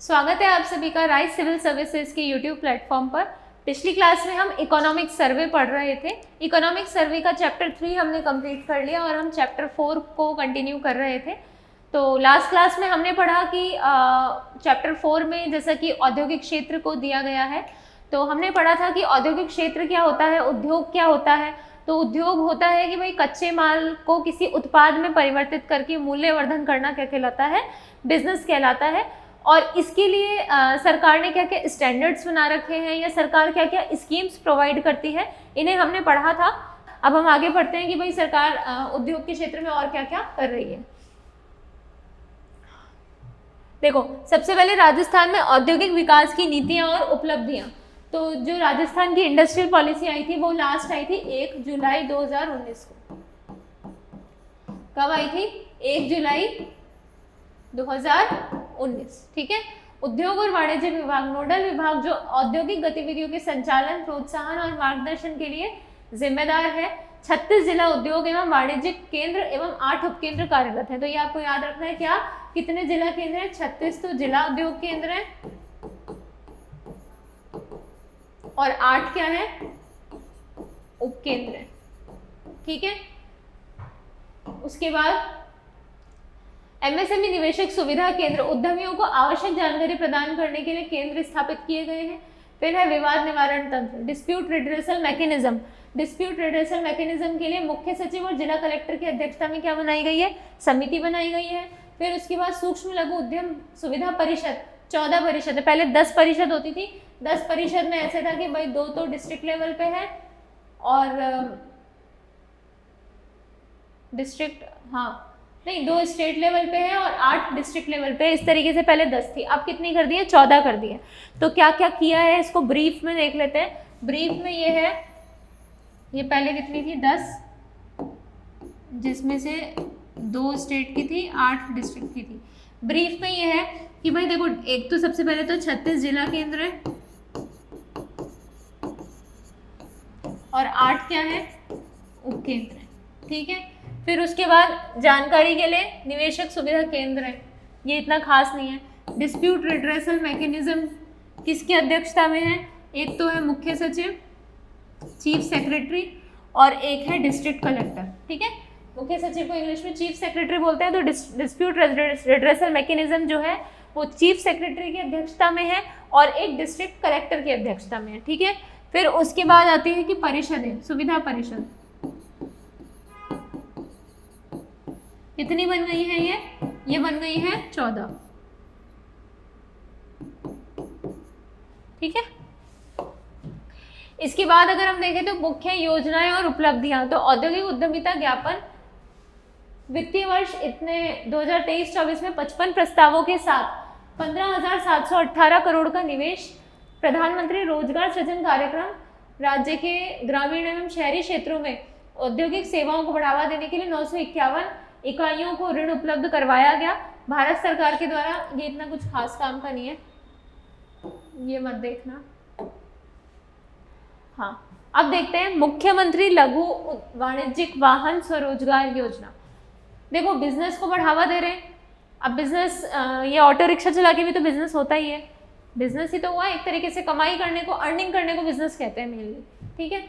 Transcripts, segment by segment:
स्वागत है आप सभी का राइस सिविल सर्विसेज के यूट्यूब प्लेटफॉर्म पर। पिछली क्लास में हम इकोनॉमिक सर्वे पढ़ रहे थे। इकोनॉमिक सर्वे का चैप्टर 3 हमने कंप्लीट कर लिया और हम चैप्टर 4 को कंटिन्यू कर रहे थे। तो लास्ट क्लास में हमने पढ़ा कि चैप्टर 4 में जैसा कि औद्योगिक क्षेत्र को दिया गया है, तो हमने पढ़ा था कि औद्योगिक क्षेत्र क्या होता है, उद्योग क्या होता है। तो उद्योग होता है कि भाई कच्चे माल को किसी उत्पाद में परिवर्तित करके मूल्यवर्धन करना क्या कहलाता है, बिजनेस कहलाता है। और इसके लिए सरकार ने क्या क्या स्टैंडर्ड्स बना रखे हैं या सरकार क्या क्या स्कीम्स प्रोवाइड करती है, इन्हें हमने पढ़ा था। अब हम आगे बढ़ते हैं कि भाई सरकार उद्योग के क्षेत्र में और क्या क्या कर रही है। देखो, सबसे पहले राजस्थान में औद्योगिक विकास की नीतियां और उपलब्धियां। तो जो राजस्थान की इंडस्ट्रियल पॉलिसी आई थी वो लास्ट आई थी 1 जुलाई 2019 को। कब आई थी? 1 जुलाई 2019। ठीक है। उद्योग और वाणिज्य विभाग नोडल विभाग जो औद्योगिक गतिविधियों के संचालन, प्रोत्साहन और मार्गदर्शन के लिए जिम्मेदार है। 36 जिला उद्योग एवं वाणिज्यिक केंद्र एवं 8 उपकेंद्र कार्यरत है। तो ये आपको याद रखना है। क्या कितने जिला केंद्र है? 36 तो जिला उद्योग केंद्र है और 8 क्या है? उपकेंद्र है। ठीक है। उसके बाद एमएसएमई निवेशक सुविधा केंद्र, उद्यमियों को आवश्यक जानकारी प्रदान करने के लिए केंद्र स्थापित किए गए हैं। फिर है विवाद निवारण तंत्र, dispute redressal mechanism. Dispute redressal mechanism के लिए मुख्य सचिव और जिला कलेक्टर की अध्यक्षता में क्या बनाई गई है? समिति बनाई गई है। फिर उसके बाद सूक्ष्म लघु उद्यम सुविधा परिषद, 14 परिषद है। पहले 10 परिषद होती थी। 10 परिषद में ऐसे था कि भाई 2 तो डिस्ट्रिक्ट लेवल पे है और दो स्टेट लेवल पे है और 8 डिस्ट्रिक्ट लेवल पे। इस तरीके से पहले 10 थी, अब कितनी कर दी है? 14 कर दी है। तो क्या क्या किया है इसको ब्रीफ में देख लेते हैं। ब्रीफ में ये है, ये पहले कितनी थी? 10, जिसमें से 2 स्टेट की थी, 8 डिस्ट्रिक्ट की थी। ब्रीफ में ये है कि भाई देखो, एक तो सबसे पहले तो 36 जिला केंद्र है और 8 क्या है? उपकेंद्र है। ठीक है। फिर उसके बाद जानकारी के लिए निवेशक सुविधा केंद्र है, ये इतना खास नहीं है। डिस्प्यूट रिड्रेसल मैकेनिज्म किसकी अध्यक्षता में है? एक तो है मुख्य सचिव, चीफ सेक्रेटरी, और एक है डिस्ट्रिक्ट कलेक्टर। ठीक है। मुख्य सचिव को इंग्लिश में चीफ सेक्रेटरी बोलते हैं। तो डिस्प्यूट रिड्रेसल मैकेनिज्म जो है वो चीफ सेक्रेटरी की अध्यक्षता में है और एक डिस्ट्रिक्ट कलेक्टर की अध्यक्षता में है। ठीक है। फिर उसके बाद आती है कि परिषदें, सुविधा परिषद कितनी बन गई है? ये बन गई है 14। ठीक है। इसके बाद अगर हम देखें तो मुख्य योजनाएं और उपलब्धियां, तो औद्योगिक उद्यमिता ज्ञापन वित्तीय वर्ष इतने 2023-24 में 55 प्रस्तावों के साथ 15,718 करोड़ का निवेश, प्रधानमंत्री रोजगार सृजन कार्यक्रम, राज्य के ग्रामीण एवं शहरी क्षेत्रों में औद्योगिक सेवाओं को बढ़ावा देने के लिए 951 इकाइयों को ऋण उपलब्ध करवाया गया भारत सरकार के द्वारा। ये इतना कुछ खास काम का नहीं है, ये मत देखना। हाँ, अब देखते हैं मुख्यमंत्री लघु वाणिज्यिक वाहन स्वरोजगार योजना। देखो, बिजनेस को बढ़ावा दे रहे हैं। अब बिजनेस, ये ऑटो रिक्शा चला के भी तो बिजनेस होता ही है। बिजनेस ही तो हुआ एक तरीके से, कमाई करने को, अर्निंग करने को बिजनेस कहते हैं मेनली। ठीक है।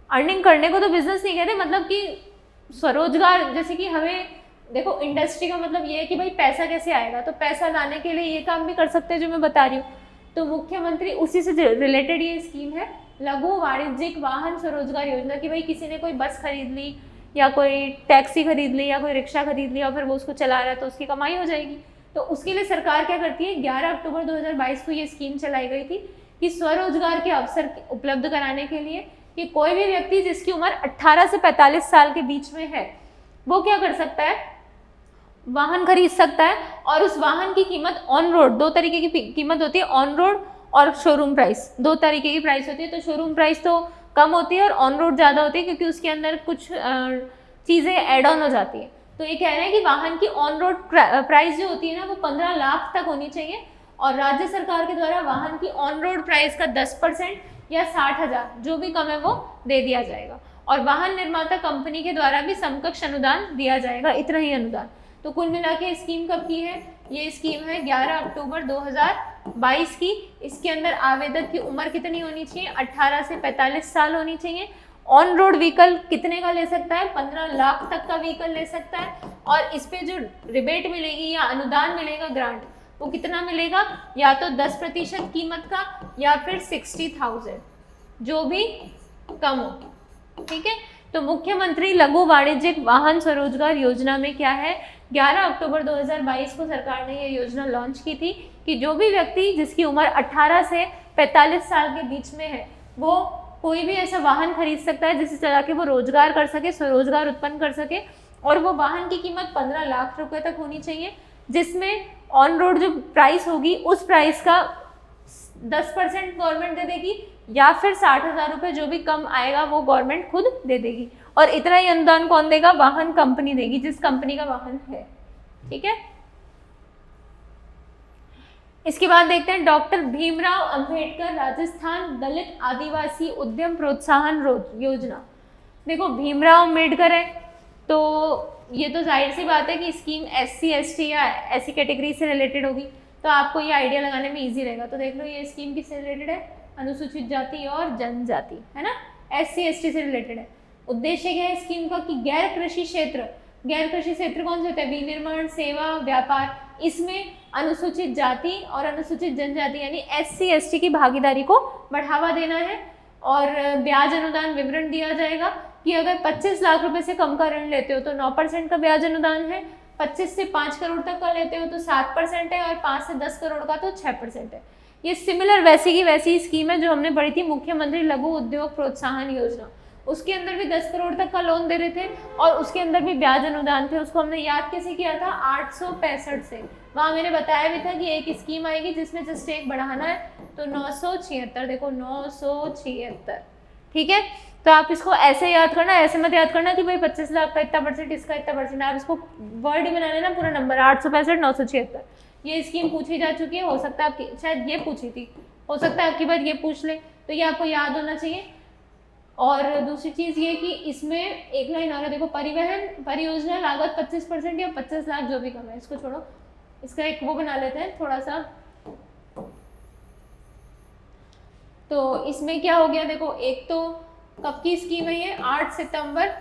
अर्निंग करने को तो बिजनेस नहीं कहते, मतलब कि स्वरोजगार। जैसे कि हमें देखो, इंडस्ट्री का मतलब ये है कि भाई पैसा कैसे आएगा, तो पैसा लाने के लिए ये काम भी कर सकते हैं जो मैं बता रही हूँ। तो मुख्यमंत्री उसी से रिलेटेड ये स्कीम है, लघु वाणिज्यिक वाहन स्वरोजगार योजना, कि भाई किसी ने कोई बस खरीद ली या कोई टैक्सी खरीद ली या कोई रिक्शा खरीद लिया और फिर वो उसको चला रहा है तो उसकी कमाई हो जाएगी। तो उसके लिए सरकार क्या करती है? 11 अक्टूबर 2022 को ये स्कीम चलाई गई थी कि स्वरोजगार के अवसर उपलब्ध कराने के लिए कि कोई भी व्यक्ति जिसकी उम्र 18 से 45 साल के बीच में है वो क्या कर सकता है? वाहन खरीद सकता है। और उस वाहन की कीमत ऑन रोड, 2 तरीके की कीमत होती है, ऑन रोड और शोरूम प्राइस। 2 तरीके की प्राइस होती है। तो शोरूम प्राइस तो कम होती है और ऑन रोड ज़्यादा होती है क्योंकि उसके अंदर कुछ चीज़ें ऐड ऑन हो जाती है। तो ये कह रहे हैं कि वाहन की ऑन रोड प्राइस जो होती है ना वो 15 लाख तक होनी चाहिए और राज्य सरकार के द्वारा वाहन की ऑन रोड प्राइस का 10% या 60,000 जो भी कम है वो दे दिया जाएगा। और वाहन निर्माता कंपनी के द्वारा भी समकक्ष अनुदान दिया जाएगा, इतना ही अनुदान। तो कुल मिला के स्कीम कब की है? ये स्कीम है 11 अक्टूबर 2022 की। इसके अंदर आवेदक की उम्र कितनी होनी चाहिए? 18 से 45 साल होनी चाहिए। ऑन रोड व्हीकल कितने का ले सकता है? 15 लाख तक का व्हीकल ले सकता है। और इस पे जो रिबेट मिलेगी या अनुदान मिलेगा, ग्रांट, वो कितना मिलेगा? या तो 10% कीमत का या फिर 60,000, जो भी कम हो। ठीक है, तो मुख्यमंत्री लघु वाणिज्यिक वाहन स्वरोजगार योजना में क्या है? 11 अक्टूबर 2022 को सरकार ने ये योजना लॉन्च की थी कि जो भी व्यक्ति जिसकी उम्र 18 से 45 साल के बीच में है, वो कोई भी ऐसा वाहन खरीद सकता है जिसे चला के वो रोजगार कर सके, स्वरोजगार उत्पन्न कर सके। और वो वाहन की कीमत 15 लाख रुपए तक होनी चाहिए, जिसमें ऑन रोड जो प्राइस होगी उस प्राइस का 10% गवर्नमेंट दे देगी, या फिर 60,000 रुपये जो भी कम आएगा वो गवर्नमेंट खुद दे देगी। और इतना ही अनुदान कौन देगा? वाहन कंपनी देगी, जिस कंपनी का वाहन है। ठीक है, इसके बाद देखते हैं डॉक्टर भीमराव अंबेडकर राजस्थान दलित आदिवासी उद्यम प्रोत्साहन योजना। देखो भीमराव अंबेडकर है तो ये तो जाहिर सी बात है कि स्कीम SC ST या ऐसी कैटेगरी से रिलेटेड होगी, तो आपको ये आइडिया लगाने में इजी रहेगा। तो देख लो ये स्कीम किससे रिलेटेड है? अनुसूचित जाति और जनजाति, है ना, SC ST से रिलेटेड है। उद्देश्य क्या है स्कीम का? कि गैर कृषि क्षेत्र कौन से होते हैं? विनिर्माण, सेवा, व्यापार, इसमें अनुसूचित जाति और अनुसूचित जनजाति यानी SC ST की भागीदारी को बढ़ावा देना है। और ब्याज अनुदान विवरण दिया जाएगा कि अगर 25 लाख रुपए से कम का ऋण लेते हो तो 9% का ब्याज अनुदान है, 25 से 5 करोड़ तक का लेते हो तो 7% है, और 5 से 10 करोड़ का तो 6% है। ये सिमिलर वैसी की वैसी स्कीम है जो हमने पढ़ी थी मुख्यमंत्री लघु उद्योग प्रोत्साहन योजना। उसके अंदर भी 10 करोड़ तक का लोन दे रहे थे और उसके अंदर भी ब्याज अनुदान थे। उसको हमने याद कैसे किया था? 865 से। वहाँ मैंने बताया भी था कि एक स्कीम आएगी जिसमें जस्ट एक बढ़ाना है, तो 976। देखो 976। ठीक है, तो आप इसको ऐसे याद करना, ऐसे मत याद करना कि भाई 25 लाख का इतना परसेंट, इसका इतना परसेंट। आप इसको वर्ड ही बना लेना पूरा नंबर, 865 976। ये स्कीम पूछी जा चुकी है, हो सकता है आपकी शायद ये पूछी थी, हो सकता है आपकी बार ये पूछ ले, तो ये आपको याद होना चाहिए। और दूसरी चीज़ ये कि इसमें एक लाइन और है, देखो परिवहन परियोजना लागत 25% या 25 लाख जो भी कम है, इसको छोड़ो, इसका एक वो बना लेते हैं थोड़ा सा। तो इसमें क्या हो गया? देखो एक तो कब की स्कीम है ये? 8 सितंबर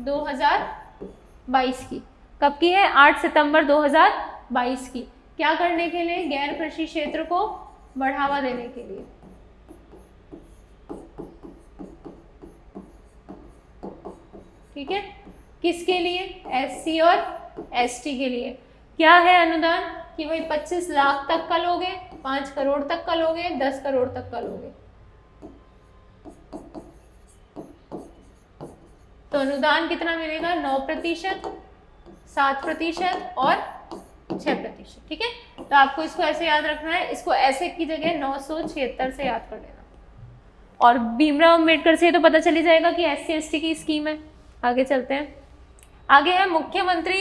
2022 की। कब की है? 8 सितंबर 2022 की। क्या करने के लिए? गैर कृषि क्षेत्र को बढ़ावा देने के लिए। ठीक है, किसके लिए? SC और ST के लिए। क्या है अनुदान? कि भाई 25 लाख तक का लोगे, 5 करोड़ तक का लोगे, 10 करोड़ तक का लोगे। तो अनुदान कितना मिलेगा? 9%, 7% और 6%। ठीक है, तो आपको इसको ऐसे याद रखना है, इसको ऐसे की जगह 976 से याद कर लेना। और भीमराव अंबेडकर से तो पता चली जाएगा कि SC ST की स्कीम है। आगे चलते हैं, आगे है मुख्यमंत्री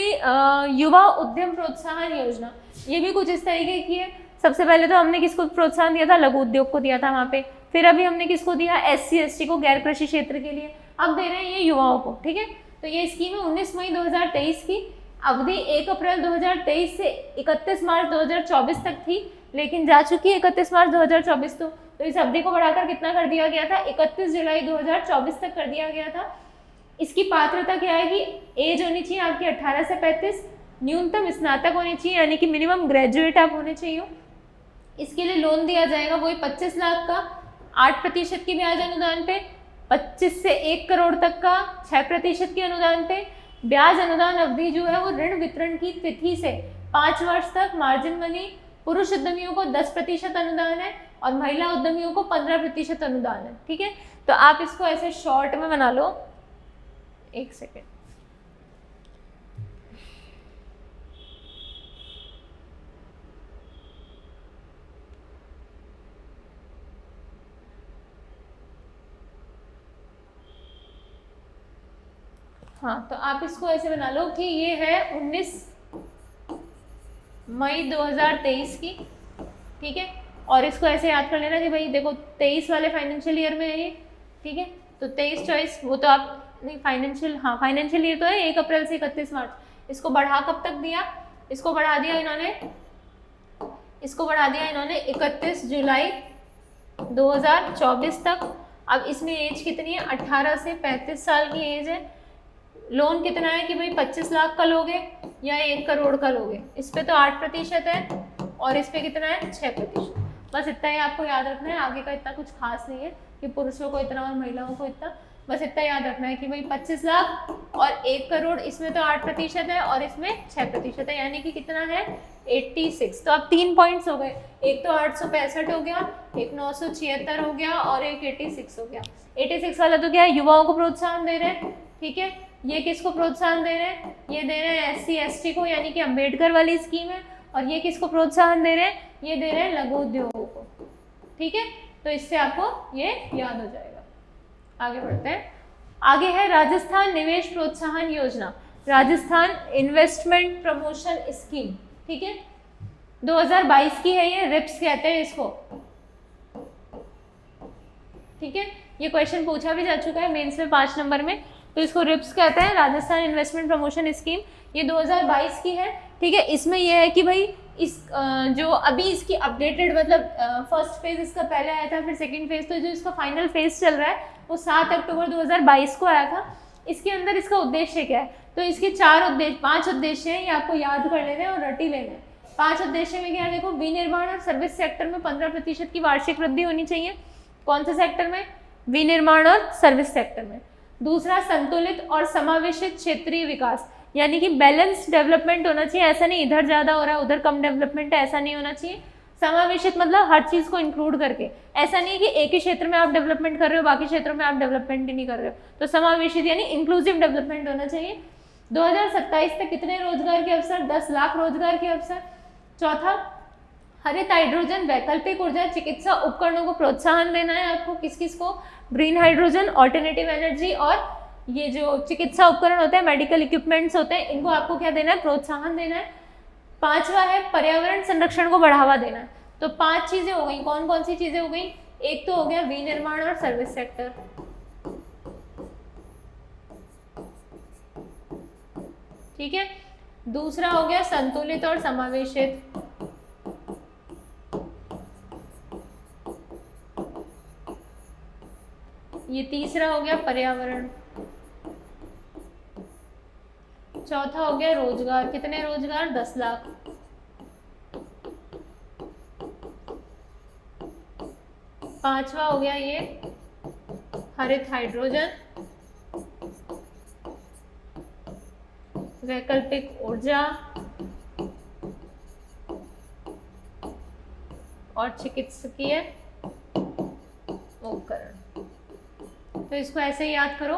युवा उद्यम प्रोत्साहन योजना। ये भी कुछ इस तरीके की है। सबसे पहले तो हमने किसको प्रोत्साहन दिया था? लघु उद्योग को दिया था वहाँ पे। फिर अभी हमने किसको दिया? SC ST को, गैर कृषि क्षेत्र के लिए। अब दे रहे हैं ये युवाओं को। ठीक है, तो ये स्कीम है 19 मई 2023 की। अवधि 1 अप्रैल 2023 से 31 मार्च 2024 तक थी, लेकिन जा चुकी है 31 मार्च 2024। तो इस अवधि को बढ़ाकर कितना कर दिया गया था? 31 जुलाई 2024 तक कर दिया गया था। इसकी पात्रता क्या है कि एज होनी चाहिए आपकी 18 से 35, न्यूनतम स्नातक होनी चाहिए, यानी कि मिनिमम ग्रेजुएट आप होने चाहिए। इसके लिए लोन दिया जाएगा वही 25 लाख का, 8% की ब्याज अनुदान पे, 25 से 1 करोड़ तक का 6% के अनुदान पे। ब्याज अनुदान अवधि जो है वो ऋण वितरण की तिथि से 5 वर्ष तक। मार्जिन मनी पुरुष उद्यमियों को 10% अनुदान है और महिला उद्यमियों को 15% अनुदान है। ठीक है, तो आप इसको ऐसे शॉर्ट में बना लो। एक सेकेंड, हाँ, तो आप इसको ऐसे बना लो कि ये है 19 मई 2023 की। ठीक है, और इसको ऐसे याद कर लेना कि भाई देखो 23 वाले फाइनेंशियल ईयर में है ये। ठीक है, तो 23 चॉइस वो तो आप नहीं, फाइनेंशियल ईयर तो है 1 अप्रैल से 31 मार्च। इसको बढ़ा कब तक दिया? इसको बढ़ा दिया इन्होंने 31 जुलाई 2024 तक। अब इसमें एज कितनी है, 18 से 35 साल की एज है। लोन कितना है कि भाई 25 लाख का लोगे या 1 करोड़ का लोगे, इस पे तो 8% है और इस पे कितना है 6%। बस इतना ही आपको याद रखना है, आगे का इतना कुछ खास नहीं है कि पुरुषों को इतना और महिलाओं को इतना। बस इतना याद रखना है कि भाई 25 लाख और 1 करोड़, इसमें तो 8% है और इसमें 6% है, यानी कि कितना है 86। तो अब 3 पॉइंट्स हो गए, एक तो 865 हो गया, एक 976 हो गया और एक 86 हो गया। 86 वाला तो क्या है, युवाओं को प्रोत्साहन दे रहे हैं, ठीक है। ये किसको प्रोत्साहन दे रहे हैं, ये दे रहे हैं SC ST को, यानी कि अम्बेडकर वाली स्कीम है। और ये किसको प्रोत्साहन दे रहे हैं, ये दे रहे हैं लघु उद्योगों को, ठीक है। तो इससे आपको ये याद हो जाएगा। आगे बढ़ते हैं। आगे है राजस्थान निवेश प्रोत्साहन योजना, राजस्थान इन्वेस्टमेंट प्रमोशन स्कीम, ठीक है। 2022 की है ये, रिप्स कहते हैं इसको, ठीक है। ये क्वेश्चन पूछा भी जा चुका है मेंस में 5 नंबर में, तो इसको रिप्स कहते हैं, राजस्थान इन्वेस्टमेंट प्रमोशन स्कीम। ये 2022 की है, ठीक है। इसमें यह है कि भाई इस जो अभी इसकी अपडेटेड मतलब फर्स्ट फेज इसका पहले आया था, फिर सेकंड फेज, तो जो इसका फाइनल फेज चल रहा है वो 7 अक्टूबर 2022 को आया था। इसके अंदर इसका उद्देश्य क्या है, तो इसके 5 उद्देश्य हैं, ये आपको याद कर लेने और रटी लेने हैं। 5 उद्देश्य में क्या है, देखो, विनिर्माण और सर्विस सेक्टर में 15% की वार्षिक वृद्धि होनी चाहिए। कौन से सेक्टर में, विनिर्माण और सर्विस सेक्टर में। दूसरा, संतुलित और समावेशित क्षेत्रीय विकास, यानी कि बैलेंस डेवलपमेंट होना चाहिए, ऐसा नहीं इधर ज़्यादा हो रहा है उधर कम डेवलपमेंट है, ऐसा नहीं होना चाहिए। समावेशित मतलब हर चीज़ को इंक्लूड करके, ऐसा नहीं कि एक ही क्षेत्र में आप डेवलपमेंट कर रहे हो बाकी क्षेत्रों में आप डेवलपमेंट ही नहीं कर रहे हो, तो समावेशित यानी इंक्लूसिव डेवलपमेंट होना चाहिए। 2027 तक कितने रोजगार के अवसर, 10 लाख रोजगार के अवसर। चौथा, हरित हाइड्रोजन, वैकल्पिक ऊर्जा, चिकित्सा उपकरणों को प्रोत्साहन देना है आपको, किस किस को, ग्रीन हाइड्रोजन, ऑल्टरनेटिव एनर्जी और ये जो चिकित्सा उपकरण होते हैं, मेडिकल इक्विपमेंट्स होते हैं, इनको आपको क्या देना है, प्रोत्साहन देना है। 5वां है पर्यावरण संरक्षण को बढ़ावा देना है। तो 5 चीजें हो गई, कौन कौन सी चीजें हो गई, एक तो हो गया विनिर्माण और सर्विस सेक्टर, ठीक है। दूसरा हो गया संतुलित और समावेशित, ये तीसरा हो गया पर्यावरण। चौथा हो गया रोजगार, कितने रोजगार, 10 लाख। पांचवा हो गया ये हरित हाइड्रोजन, वैकल्पिक ऊर्जा और चिकित्सकीय उपकरण। तो इसको ऐसे ही याद करो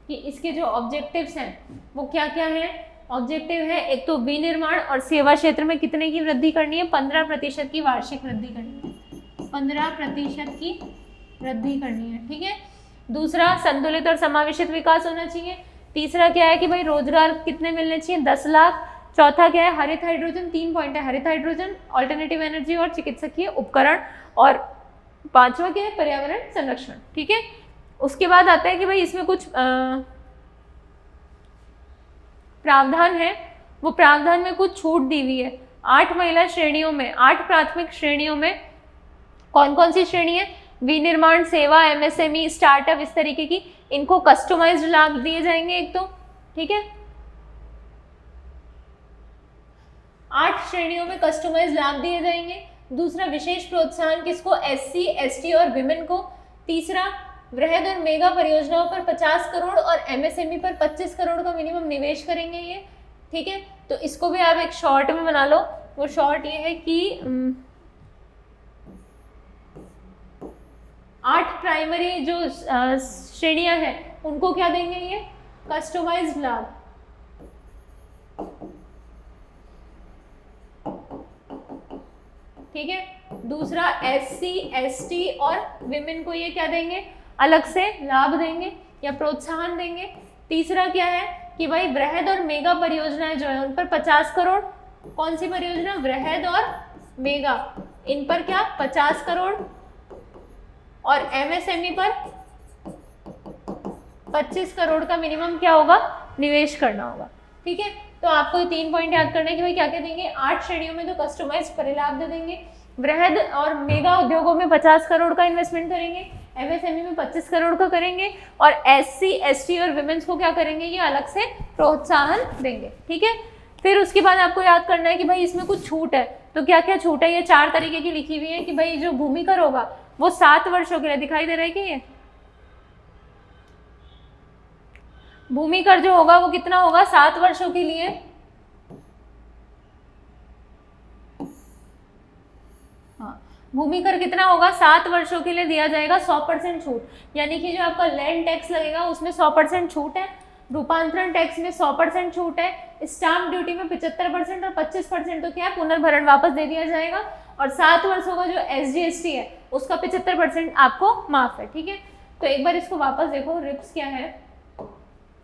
कि इसके जो ऑब्जेक्टिव्स हैं वो क्या क्या हैं। ऑब्जेक्टिव है, एक तो विनिर्माण और सेवा क्षेत्र में कितने की वृद्धि करनी है, 15% की वार्षिक वृद्धि करनी है, 15% की वृद्धि करनी है, ठीक है। दूसरा, संतुलित और समावेशित विकास होना चाहिए। तीसरा क्या है कि भाई रोजगार कितने मिलने चाहिए, 10 लाख। चौथा क्या है, हरित हाइड्रोजन, 3 पॉइंट है, हरित हाइड्रोजन, ऑल्टरनेटिव एनर्जी और चिकित्सकीय उपकरण। और 5वां क्या है, पर्यावरण संरक्षण, ठीक है। उसके बाद आता है कि भाई इसमें कुछ प्रावधान है, वो प्रावधान में कुछ छूट दी हुई है। 8 महिला श्रेणियों में, 8 प्राथमिक श्रेणियों में, कौन कौन सी श्रेणी है, विनिर्माण, सेवा, MSME, स्टार्टअप, इस तरीके की, इनको कस्टमाइज्ड लाभ दिए जाएंगे एक तो, ठीक है। 8 श्रेणियों में कस्टमाइज्ड लाभ दिए जाएंगे। दूसरा, विशेष प्रोत्साहन किसको, SC ST और विमेन को। तीसरा, वृहद और मेगा परियोजनाओं पर 50 करोड़ और MSME पर 25 करोड़ का मिनिमम निवेश करेंगे ये, ठीक है। तो इसको भी आप एक शॉर्ट में बना लो। वो शॉर्ट ये है कि 8 प्राइमरी जो श्रेणियां हैं उनको क्या देंगे, ये कस्टमाइज्ड लाभ, ठीक है। दूसरा, SC ST और विमेन को ये क्या देंगे, अलग से लाभ देंगे या प्रोत्साहन देंगे। तीसरा क्या है कि भाई वृहद और मेगा परियोजनाएं जो है उन पर 50 करोड़, कौन सी परियोजना, वृहद और मेगा, इन पर क्या 50 करोड़ और MSME पर 25 करोड़ का मिनिमम क्या होगा, निवेश करना होगा, ठीक है। तो आपको 3 पॉइंट याद करना है कि भाई क्या क्या देंगे, 8 श्रेणियों में तो कस्टमाइज परिलाभ दे देंगे, वृहद और मेगा उद्योगों में 50 करोड़ का इन्वेस्टमेंट करेंगे, एमएसएमई में 25 करोड़ का करेंगे, और एससी एसटी और विमेंस को क्या करेंगे, ये अलग से प्रोत्साहन देंगे। ठीक है, फिर उसके बाद आपको याद करना है कि भाई इसमें कुछ छूट है, तो क्या क्या छूट है, ये 4 तरीके की लिखी हुई है कि भाई जो भूमि कर होगा वो 7 वर्षों के लिए, दिखाई दे रहा है कि ये भूमि कर जो होगा वो कितना होगा, 7 वर्षों के लिए। हाँ, भूमि कर कितना होगा, 7 वर्षों के लिए दिया जाएगा 100% छूट, यानी कि जो आपका लैंड टैक्स लगेगा उसमें 100% छूट है, रूपांतरण टैक्स में 100% छूट है, स्टाम्प ड्यूटी में 75% और 25% तो क्या है, पुनर्भरण वापस दे दिया जाएगा, और 7 वर्षों का जो SGST है उसका 75% आपको माफ है। ठीक है, तो एक बार इसको वापस देखो, रिप्स क्या है,